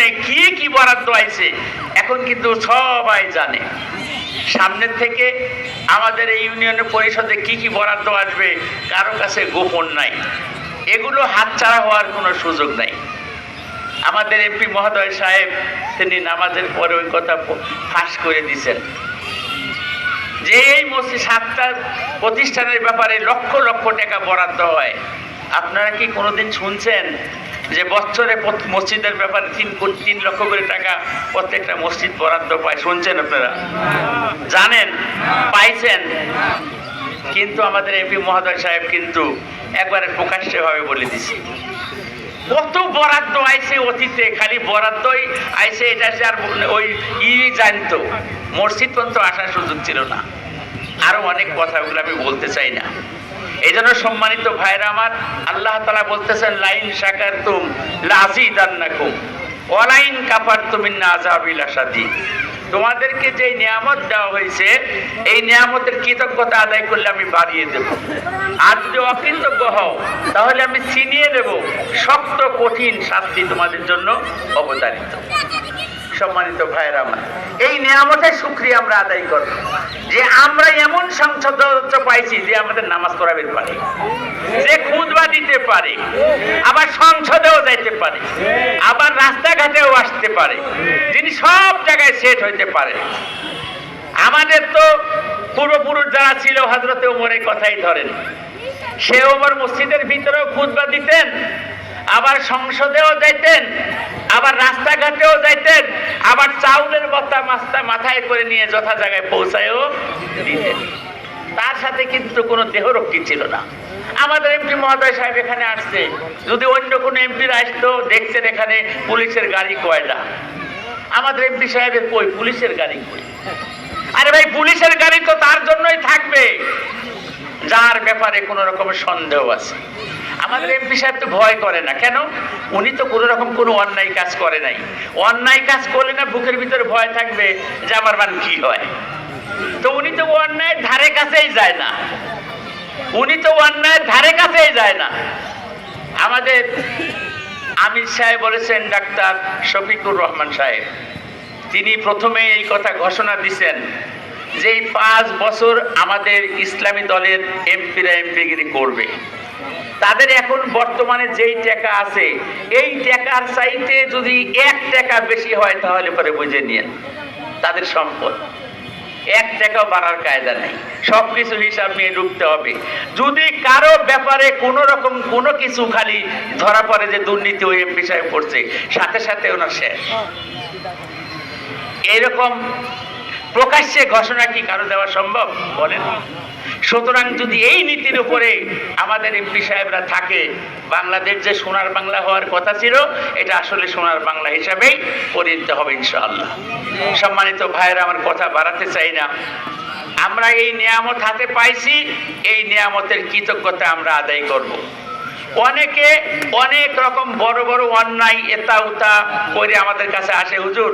ইউনিয়নে কি কি বরাদ্দ আইছে এখন কিন্তু সবাই জানে। সামনের থেকে আমাদের এই ইউনিয়নের পরিষদে কি কি বরাদ্দ আসবে কারো কাছে গোপন নাই, এগুলো হাতছাড়া হওয়ার কোনো সুযোগ নাই। আমাদের এমপি মহোদয় সাহেব তিনি নামাজের পরে ওই কথা ফাঁস করে দিয়েছেন যে এই মসজিদ 7টা প্রতিষ্ঠানের ব্যাপারে লক্ষ লক্ষ টাকা বরাদ্দ হয়। আপনারা কি কোনোদিন শুনছেন যে বছরে মসজিদের ব্যাপারে 3 লক্ষ করে টাকা প্রত্যেকটা মসজিদ বরাদ্দ পায়? শুনছেন আপনারা? জানেন? পাইছেন? কিন্তু আমাদের এমপি মহোদয় সাহেব কিন্তু একবারে প্রকাশ্যভাবে বলে দিছে কত বরাদ্দ আইছে অতীতে, খালি বরাদ্দই আইছে, এটা আর ওই জানতো, মসজিদ পর্যন্ত আসার সুযোগ ছিল না। আরো অনেক কথাগুলো আমি বলতে চাই না। এই জন্য সম্মানিত ভাইরা আমার, আল্লাহ তাআলা বলতেছেন লাইন শাকারতুম লাযিদান্নাকুম ওয়া লাইন কাফারতুম ইন্না আযাবি লাশাদীদ। তোমাদেরকে যে নিয়ামত দেওয়া হয়েছে এই নিয়ামতের কৃতজ্ঞতা আদায় করলে আমি বাড়িয়ে দেব, আর যদি অকৃতজ্ঞ হও তাহলে আমি ছিনিয়ে দেব, শক্ত কঠিন শাস্তি তোমাদের জন্য অবধারিত। সম্মানিত ভাইরা আমার, এই নিয়ামতের শুকরিয়া আমরা আদায় করব যে আমরা এমন সংসদ পাইছি যে আমাদের নামাজ পড়াবে পারে, যে খুতবা দিতে পারে, আবার সংসদেও যাইতে পারে, আবার রাস্তাঘাটেও আসতে পারে, যিনি সব জায়গায় সেট হইতে পারে। আমাদের তো পূর্বপুরুষ যারা ছিল হযরতে ওমরের কথাই ধরেন, সে ওমর মসজিদের ভিতরেও খুতবা দিতেন, আবার সংসদেও যাইতেন, আবার রাস্তাঘাটেও যাইতেন, আবার চাউলের বস্তা মাথায় করে নিয়ে যথা জায়গায় পৌঁছায়ও দিতেন। তার সাথে কিন্তু কোনো দেহরক্ষী ছিল না। আমাদের এমপি মহোদয় সাহেব এখানে আসছে, যদি অন্য কোনো এমপির আসতো দেখছেন এখানে পুলিশের গাড়ি কয়টা, আমাদের এমপি সাহেবের কই পুলিশের গাড়ি কই? আরে ভাই, পুলিশের গাড়ি তো তার জন্যই থাকবে যার ব্যাপারে কোনো রকমের সন্দেহ আছে। আমাদের এমপি সাহেব তো ভয় করে না, কেন? উনি তো কোনো রকম কোনো অন্যায় কাজ করে নাই। অন্যায় কাজ করলে না বুকের ভিতরে ভয় থাকবে যে আমার মান কি হয়? তো উনি তো অন্যায়ের ধারে কাছেই যায় না, উনি তো অন্যায়ের ধারে কাছেই যায় না। আমাদের আমির সাহেব বলেছেন, ডাক্তার শফিকুর রহমান সাহেব, তিনি প্রথমে এই কথা ঘোষণা দিয়েছেন যে এই 5 বছর আমাদের ইসলামী দলের এমপিরা এমপিগিরি করবে। তাদের এখন বর্তমানে যেই টাকা আছে এই টাকার চাইতে যদি 1 টাকা বেশি হয় তাহলে পরে বুঝে নিয়েন তাদের সম্পদ 1 টাকাও বাড়ার কায়দা নেই। সবকিছু হিসাব নিয়ে ঢুকতে হবে। যদি কারো ব্যাপারে কোনো রকম কোনো কিছু খালি ধরা পড়ে যে দুর্নীতি ওই এমপি সাহেব করছে, সাথে সাথে ওনার শেষ। এইরকম প্রকাশ্যে ঘোষণা কি কারো দেওয়া সম্ভব? বলেন। সুতরাং যদি এই নীতির উপরে আমাদের এমপি সাহেবরা থাকে, বাংলাদেশ যে সোনার বাংলা হওয়ার কথা ছিল এটা আসলে সোনার বাংলা হিসাবেই পরিণত হবে ইনশাআল্লাহ। সম্মানিত ভাইয়েরা, আমার কথা বাড়াতে চাই না। আমরা এই নিয়ামত হাতে পাইছি, এই নিয়ামতের কৃতজ্ঞতা আমরা আদায় করব। অনেকে অনেক রকম বড় বড় অন্যায় এটা ওটা করে আমাদের কাছে আসে, হুজুর